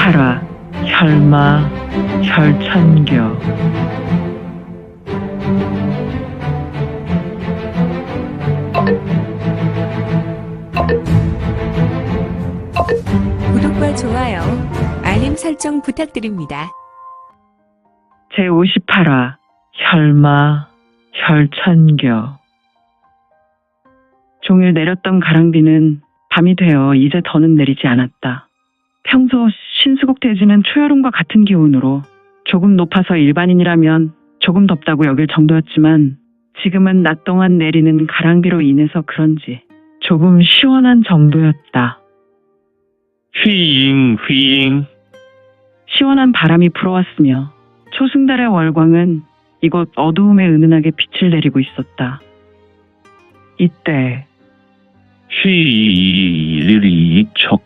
58화 혈마 혈천교. 구독과 좋아요, 알림 설정 부탁드립니다. 제58화 혈마 혈천교. 종일 내렸던 가랑비는 밤이 되어 이제 더는 내리지 않았다. 평소 신수국 대지는 초여름과 같은 기온으로 조금 높아서 일반인이라면 조금 덥다고 여길 정도였지만 지금은 낮 동안 내리는 가랑비로 인해서 그런지 조금 시원한 정도였다. 휘잉 휘잉. 시원한 바람이 불어왔으며 초승달의 월광은 이곳 어두움에 은은하게 빛을 내리고 있었다. 이때 휘리리 척.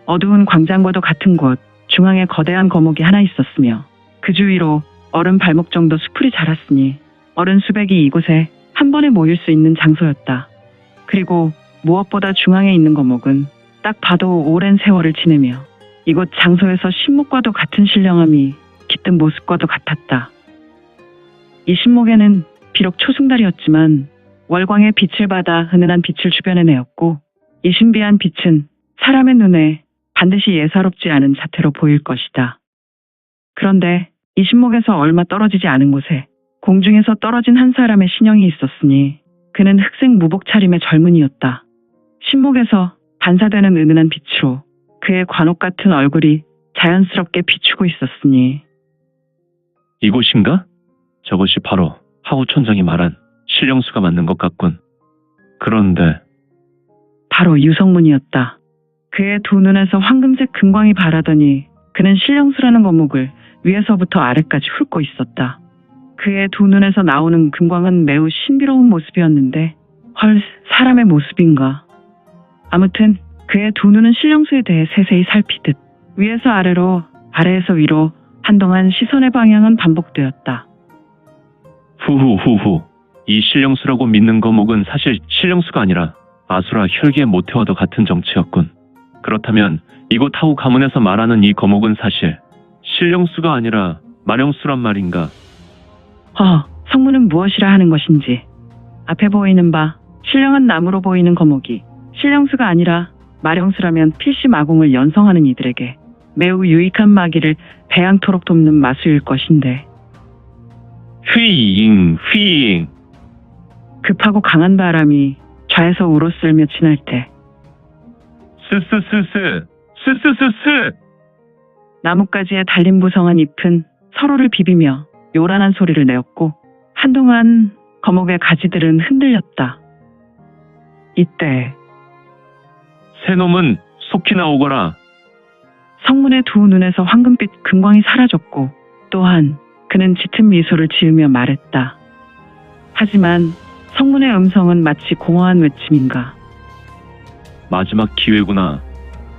어두운 광장과도 같은 곳 중앙에 거대한 거목이 하나 있었으며 그 주위로 어른 발목 정도 수풀이 자랐으니 어른 수백이 이곳에 한 번에 모일 수 있는 장소였다. 그리고 무엇보다 중앙에 있는 거목은 딱 봐도 오랜 세월을 지내며 이곳 장소에서 신목과도 같은 신령함이 깃든 모습과도 같았다. 이 신목에는 비록 초승달이었지만 월광의 빛을 받아 은은한 빛을 주변에 내었고 이 신비한 빛은 사람의 눈에 반드시 예사롭지 않은 자태로 보일 것이다. 그런데 이 신목에서 얼마 떨어지지 않은 곳에 공중에서 떨어진 한 사람의 신형이 있었으니 그는 흑색 무복 차림의 젊은이였다. 신목에서 반사되는 은은한 빛으로 그의 관옥 같은 얼굴이 자연스럽게 비추고 있었으니 이곳인가? 저것이 바로 하우천장이 말한 신령수가 맞는 것 같군. 그런데 바로 유성문이었다. 그의 두 눈에서 황금색 금광이 바라더니 그는 신령수라는 거목을 위에서부터 아래까지 훑고 있었다. 그의 두 눈에서 나오는 금광은 매우 신비로운 모습이었는데 헐, 사람의 모습인가? 아무튼 그의 두 눈은 신령수에 대해 세세히 살피듯 위에서 아래로 아래에서 위로 한동안 시선의 방향은 반복되었다. 후후후후. 이 신령수라고 믿는 거목은 사실 신령수가 아니라 아수라 혈기의 모태와도 같은 정체였군. 그렇다면 이곳 하우 가문에서 말하는 이 거목은 사실 신령수가 아니라 마령수란 말인가? 성문은 무엇이라 하는 것인지. 앞에 보이는 바 신령한 나무로 보이는 거목이 신령수가 아니라 마령수라면 필시 마공을 연성하는 이들에게 매우 유익한 마기를 배양토록 돕는 마수일 것인데 휘잉 휘잉. 급하고 강한 바람이 좌에서 우로 쓸며 지날 때 스스스스 나뭇가지에 달린 부성한 잎은 서로를 비비며 요란한 소리를 내었고 한동안 거목의 가지들은 흔들렸다. 이때 새놈은 속히 나오거라. 성문의 두 눈에서 황금빛 금광이 사라졌고 또한 그는 짙은 미소를 지으며 말했다. 하지만 성문의 음성은 마치 공허한 외침인가. 마지막 기회구나.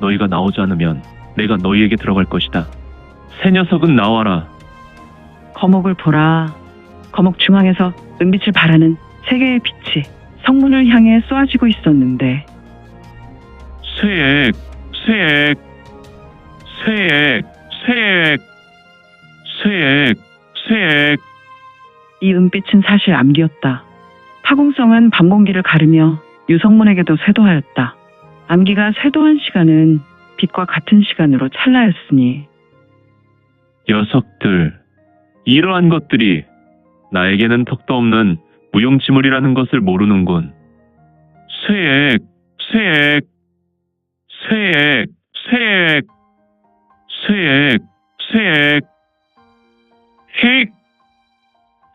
너희가 나오지 않으면 내가 너희에게 들어갈 것이다. 새 녀석은 나와라. 거목을 보라. 거목 중앙에서 은빛을 발하는 세 개의 빛이 성문을 향해 쏘아지고 있었는데 쇠액, 쇠액, 쇠액, 쇠액, 쇠액, 쇠액. 이 은빛은 사실 암기였다. 파공성은 밤 공기를 가르며 유성문에게도 쇄도하였다. 암기가 쇄도한 시간은 빛과 같은 시간으로 찰나였으니 녀석들, 이러한 것들이 나에게는 턱도 없는 무용지물이라는 것을 모르는군. 쇠액, 쇠액, 쇠액, 쇠액, 쇠액, 쇠액. 힉!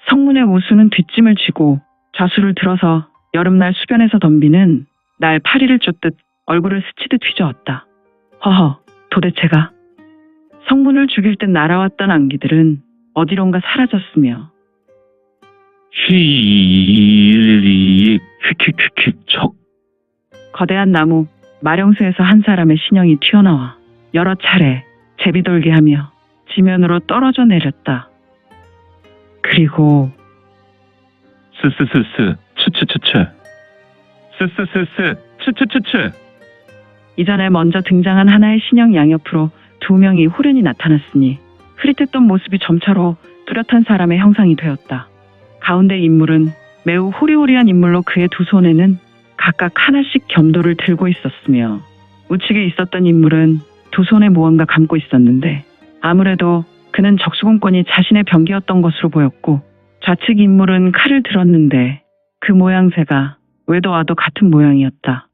성문의 우수는 뒷짐을 쥐고 좌수를 들어서 여름날 수변에서 덤비는 날 파리를 쫓듯 얼굴을 스치듯 휘저었다. 도대체가 성문을 죽일 듯 날아왔던 안기들은 어디론가 사라졌으며 휘리리 휙휙휙휙 척. 거대한 나무 마령수에서 한 사람의 신형이 튀어나와 여러 차례 제비돌게 하며 지면으로 떨어져 내렸다. 그리고 스스스스 추추추추 스스스스 추추추추. 이전에 먼저 등장한 하나의 신형 양옆으로 두 명이 호련히 나타났으니 흐릿했던 모습이 점차로 뚜렷한 사람의 형상이 되었다. 가운데 인물은 매우 호리호리한 인물로 그의 두 손에는 각각 하나씩 겸도를 들고 있었으며 우측에 있었던 인물은 두 손에 무언가 감고 있었는데 아무래도 그는 적수공권이 자신의 병기였던 것으로 보였고 좌측 인물은 칼을 들었는데 그 모양새가 외도 와도 같은 모양이었다.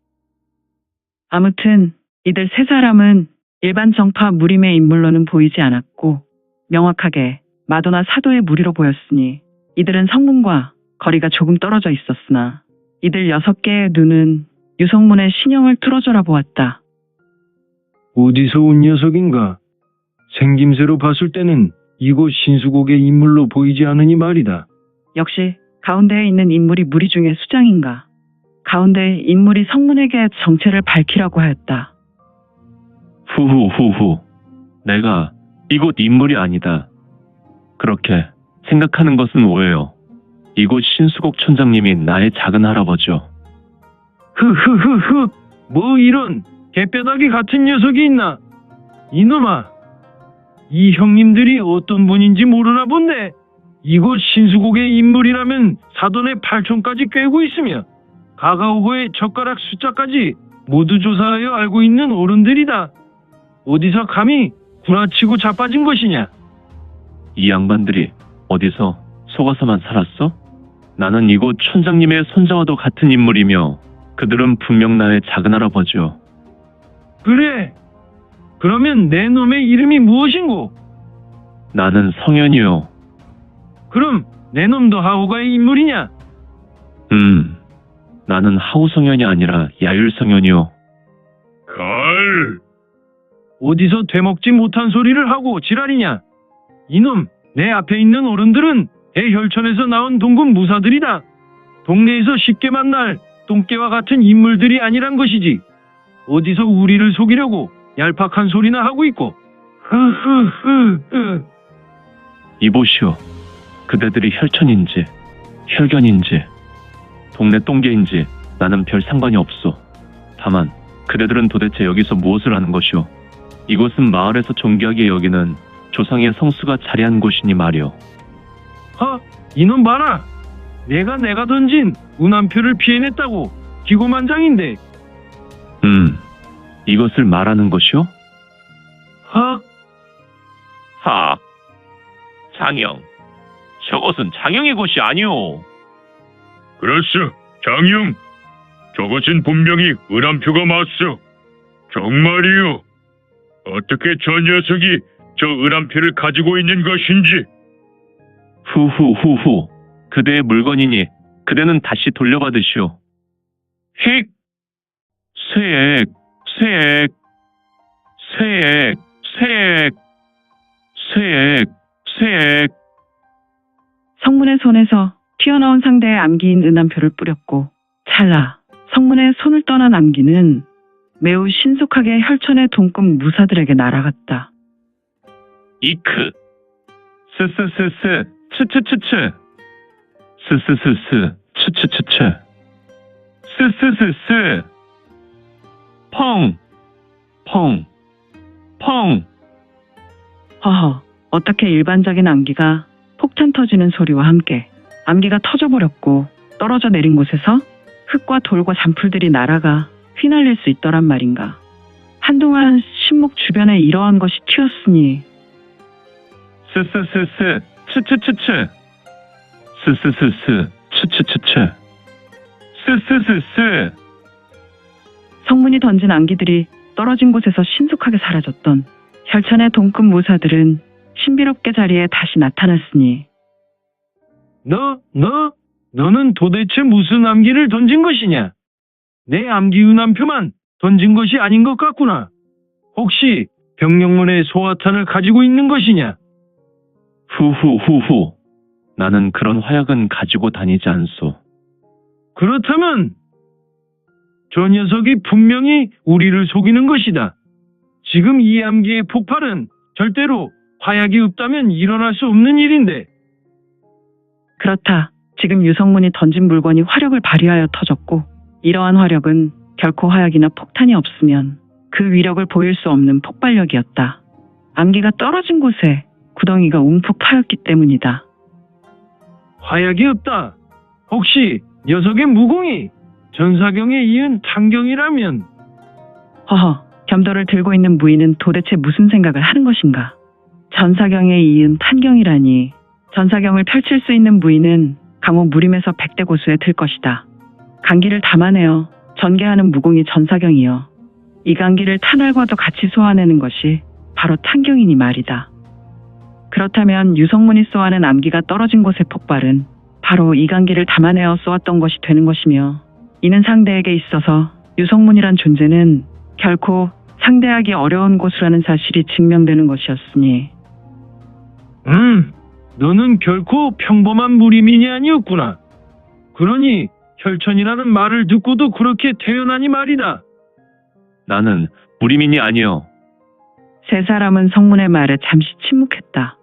아무튼 이들 세 사람은 일반 정파 무림의 인물로는 보이지 않았고 명확하게 마도나 사도의 무리로 보였으니 이들은 성문과 거리가 조금 떨어져 있었으나 이들 6개의 눈은 유성문의 신형을 뚫어져라 보았다. 어디서 온 녀석인가? 생김새로 봤을 때는 이곳 신수곡의 인물로 보이지 않으니 말이다. 역시 가운데에 있는 인물이 무리 중에 수장인가. 가운데 인물이 성문에게 정체를 밝히라고 하였다. 후후후후. 내가 이곳 인물이 아니다. 그렇게 생각하는 것은 오해요. 이곳 신수곡 촌장님이 나의 작은 할아버지요. 흐흐흐흐, 뭐 이런 개뼈다귀 같은 녀석이 있나? 이놈아, 이 형님들이 어떤 분인지 모르나 본데 이곳 신수곡의 인물이라면 사돈의 8촌까지 꿰고 있으며 가가오고의 젓가락 숫자까지 모두 조사하여 알고 있는 어른들이다. 어디서 감히 구라치고 자빠진 것이냐? 이 양반들이 어디서 속아서만 살았어? 나는 이곳 촌장님의 손자와도 같은 인물이며 그들은 분명 나의 작은 할아버지요. 그래, 그러면 내 놈의 이름이 무엇인고? 나는 성현이요. 그럼 내 놈도 하오가의 인물이냐? 나는 하우성현이 아니라 야율성현이요. 걸! 어디서 되먹지 못한 소리를 하고 지랄이냐? 이놈, 내 앞에 있는 어른들은 대혈천에서 나온 동군 무사들이다. 동네에서 쉽게 만날 똥개와 같은 인물들이 아니란 것이지. 어디서 우리를 속이려고 얄팍한 소리나 하고 있고. 흐흐흐흐. 이보시오. 그대들이 혈천인지 혈견인지 동네 똥개인지 나는 별 상관이 없소. 다만 그대들은 도대체 여기서 무엇을 하는 것이오? 이곳은 마을에서 존귀하게 여기는 조상의 성수가 자리한 곳이니 말이오. 이놈 봐라. 내가 던진 운암표를 피해냈다고 기고만장인데. 이것을 말하는 것이오? 하, 장영. 저것은 장영의 것이 아니오. 그렇소, 장영. 저것은 분명히 은암표가 맞소. 정말이요. 어떻게 저 녀석이 저 은암표를 가지고 있는 것인지. 후후후후. 그대의 물건이니 그대는 다시 돌려받으시오. 휙! 쇠액, 쇠액, 쇠액, 쇠액, 쇠액, 쇠액. 성문의 손에서 튀어나온 상대의 암기인 은암표를 뿌렸고 찰나 성문의 손을 떠난 암기는 매우 신속하게 혈천의 동급 무사들에게 날아갔다. 이크. 스스스스. 츠츠츠츠. 스스스스. 츠츠츠츠. 스스스스. 펑. 펑. 펑. 허허, 어떻게 일반적인 암기가 폭탄 터지는 소리와 함께 암기가 터져버렸고 떨어져 내린 곳에서 흙과 돌과 잔풀들이 날아가 휘날릴 수 있더란 말인가. 한동안 신목 주변에 이러한 것이 튀었으니 스스스스. 츠츠츠츠. 스스스스. 츠츠츠츠. 스스스스. 성문이 던진 암기들이 떨어진 곳에서 신속하게 사라졌던 혈천의 동급 무사들은 신비롭게 자리에 다시 나타났으니 너는 도대체 무슨 암기를 던진 것이냐? 내 암기 은암표만 던진 것이 아닌 것 같구나. 혹시 병력문의 소화탄을 가지고 있는 것이냐? 후후후후. 나는 그런 화약은 가지고 다니지 않소. 그렇다면 저 녀석이 분명히 우리를 속이는 것이다. 지금 이 암기의 폭발은 절대로 화약이 없다면 일어날 수 없는 일인데. 그렇다. 지금 유성문이 던진 물건이 화력을 발휘하여 터졌고 이러한 화력은 결코 화약이나 폭탄이 없으면 그 위력을 보일 수 없는 폭발력이었다. 암기가 떨어진 곳에 구덩이가 움푹 파였기 때문이다. 화약이 없다. 혹시 녀석의 무공이 전사경에 이은 탄경이라면? 허허, 겸도를 들고 있는 무인은 도대체 무슨 생각을 하는 것인가? 전사경에 이은 탄경이라니. 전사경을 펼칠 수 있는 무인은 강호 무림에서 100대 고수에 들 것이다. 강기를 담아내어 전개하는 무공이 전사경이여. 이 강기를 탄알과도 같이 쏘아내는 것이 바로 탄경이니 말이다. 그렇다면 유성문이 쏘아낸 암기가 떨어진 곳의 폭발은 바로 이 강기를 담아내어 쏘았던 것이 되는 것이며, 이는 상대에게 있어서 유성문이란 존재는 결코 상대하기 어려운 고수라는 사실이 증명되는 것이었으니. 너는 결코 평범한 무리민이 아니었구나. 그러니 혈천이라는 말을 듣고도 그렇게 태어나니 말이다. 나는 무리민이 아니여. 세 사람은 성문의 말에 잠시 침묵했다.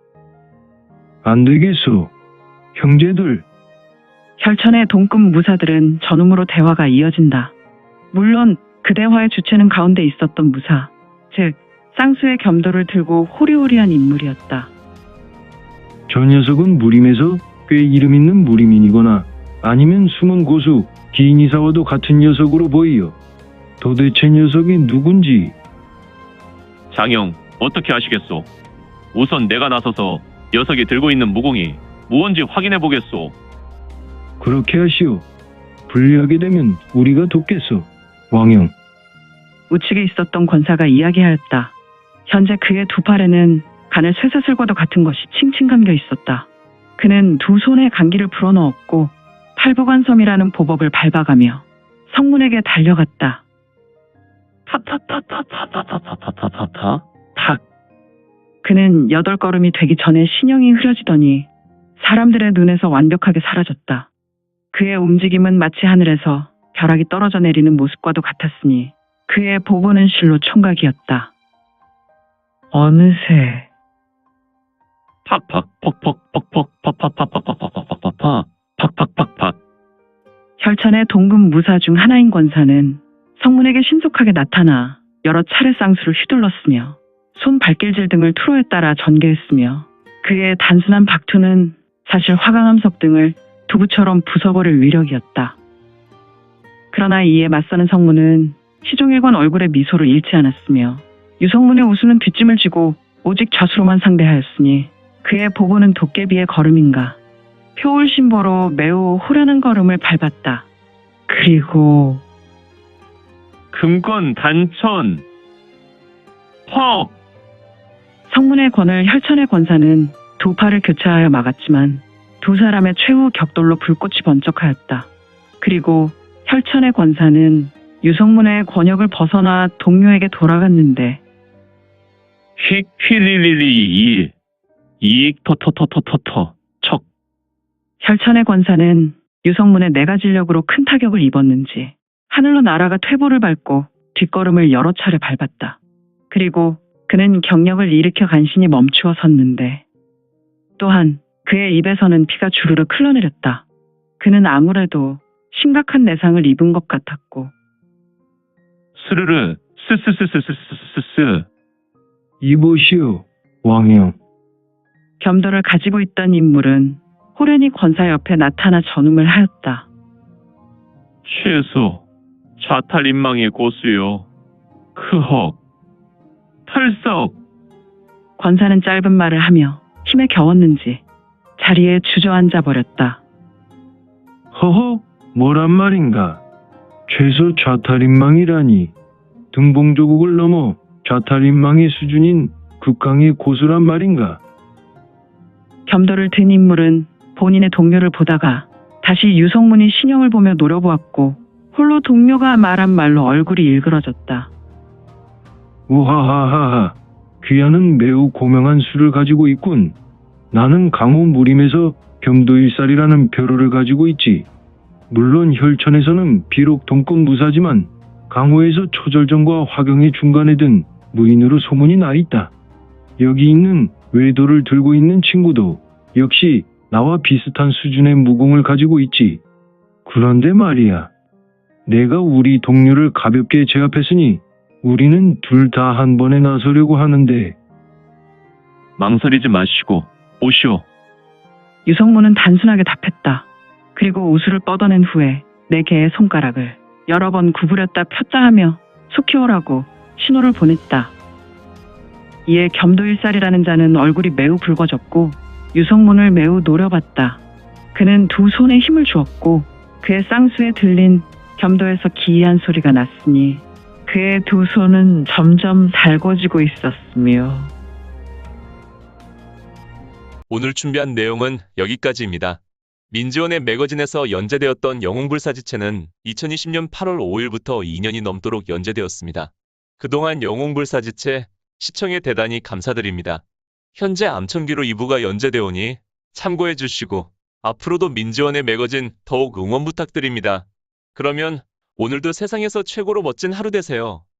안 되겠소. 형제들. 혈천의 동급 무사들은 전음으로 대화가 이어진다. 물론 그 대화의 주체는 가운데 있었던 무사, 즉 쌍수의 겸도를 들고 호리호리한 인물이었다. 저 녀석은 무림에서 꽤 이름 있는 무림인이거나 아니면 숨은 고수 기인이사와도 같은 녀석으로 보이요. 도대체 녀석이 누군지. 장영, 어떻게 아시겠소? 우선 내가 나서서 녀석이 들고 있는 무공이 무언지 확인해 보겠소. 그렇게 하시오. 불리하게 되면 우리가 돕겠소. 왕영. 우측에 있었던 권사가 이야기하였다. 현재 그의 두 팔에는 가늘 쇠사슬과도 같은 것이 칭칭 감겨 있었다. 그는 두 손에 강기를 불어넣었고 팔보관섬이라는 보법을 밟아가며 성문에게 달려갔다. 타타타타타타타타타타타 탁. 그는 8걸음이 되기 전에 신형이 흐려지더니 사람들의 눈에서 완벽하게 사라졌다. 그의 움직임은 마치 하늘에서 벼락이 떨어져 내리는 모습과도 같았으니 그의 보보는 실로 총각이었다. 어느새 팍팍 퍽퍽 퍽퍽 팍팍팍팍팍팍팍팍팍 팍팍팍팍. 혈천의 동급 무사 중 하나인 권사는 성문에게 신속하게 나타나 여러 차례 쌍수를 휘둘렀으며 손 발길질 등을 투로에 따라 전개했으며 그의 단순한 박투는 사실 화강암석 등을 두부처럼 부숴버릴 위력이었다. 그러나 이에 맞서는 성문은 시종일관 얼굴에 미소를 잃지 않았으며 유성문의 우수는 뒷짐을 지고 오직 좌수로만 상대하였으니 그의 보고는 도깨비의 걸음인가 표울신보로 매우 호련한 걸음을 밟았다. 그리고 금권 단천. 퍽. 성문의 권을 혈천의 권사는 두 팔을 교차하여 막았지만 두 사람의 최후 격돌로 불꽃이 번쩍하였다. 그리고 혈천의 권사는 유성문의 권역을 벗어나 동료에게 돌아갔는데 휙 이익 터터터터터터 척. 혈천의 권사는 유성문의 내가진력으로 큰 타격을 입었는지 하늘로 날아가 퇴보를 밟고 뒷걸음을 여러 차례 밟았다. 그리고 그는 경력을 일으켜 간신히 멈추어 섰는데 또한 그의 입에서는 피가 주르륵 흘러내렸다. 그는 아무래도 심각한 내상을 입은 것 같았고 스르르 스스스스스스스스. 이보시오, 왕영. 겸도를 가지고 있던 인물은 호련히 권사 옆에 나타나 전음을 하였다. 최소 자탈인망의 고수요. 크헉. 털썩. 권사는 짧은 말을 하며 힘에 겨웠는지 자리에 주저앉아 버렸다. 허허, 뭐란 말인가? 최소 좌탈인망이라니. 등봉조국을 넘어 좌탈인망의 수준인 극강의 고수란 말인가? 겸도를 든 인물은 본인의 동료를 보다가 다시 유성문이 신형을 보며 노려보았고 홀로 동료가 말한 말로 얼굴이 일그러졌다. 우하하하하, 귀하는 매우 고명한 수를 가지고 있군. 나는 강호 무림에서 겸도일살이라는 벼로를 가지고 있지. 물론 혈천에서는 비록 동급 무사지만 강호에서 초절정과 화경의 중간에 든 무인으로 소문이 나 있다. 여기 있는 외도를 들고 있는 친구도 역시 나와 비슷한 수준의 무공을 가지고 있지. 그런데 말이야, 내가 우리 동료를 가볍게 제압했으니 우리는 둘 다 한 번에 나서려고 하는데 망설이지 마시고 오시오. 유성문은 단순하게 답했다. 그리고 우수를 뻗어낸 후에 내 개의 손가락을 여러 번 구부렸다 폈다 하며 속히 오라고 신호를 보냈다. 이에 겸도일살이라는 자는 얼굴이 매우 붉어졌고 유성문을 매우 노려봤다. 그는 두 손에 힘을 주었고 그의 쌍수에 들린 겸도에서 기이한 소리가 났으니 그의 두 손은 점점 달궈지고 있었으며 오늘 준비한 내용은 여기까지입니다. 민지원의 매거진에서 연재되었던 영웅불사지체는 2020년 8월 5일부터 2년이 넘도록 연재되었습니다. 그동안 영웅불사지체 시청에 대단히 감사드립니다. 현재 암천기로 2부가 연재되오니 참고해 주시고 앞으로도 민지원의 매거진 더욱 응원 부탁드립니다. 그러면 오늘도 세상에서 최고로 멋진 하루 되세요.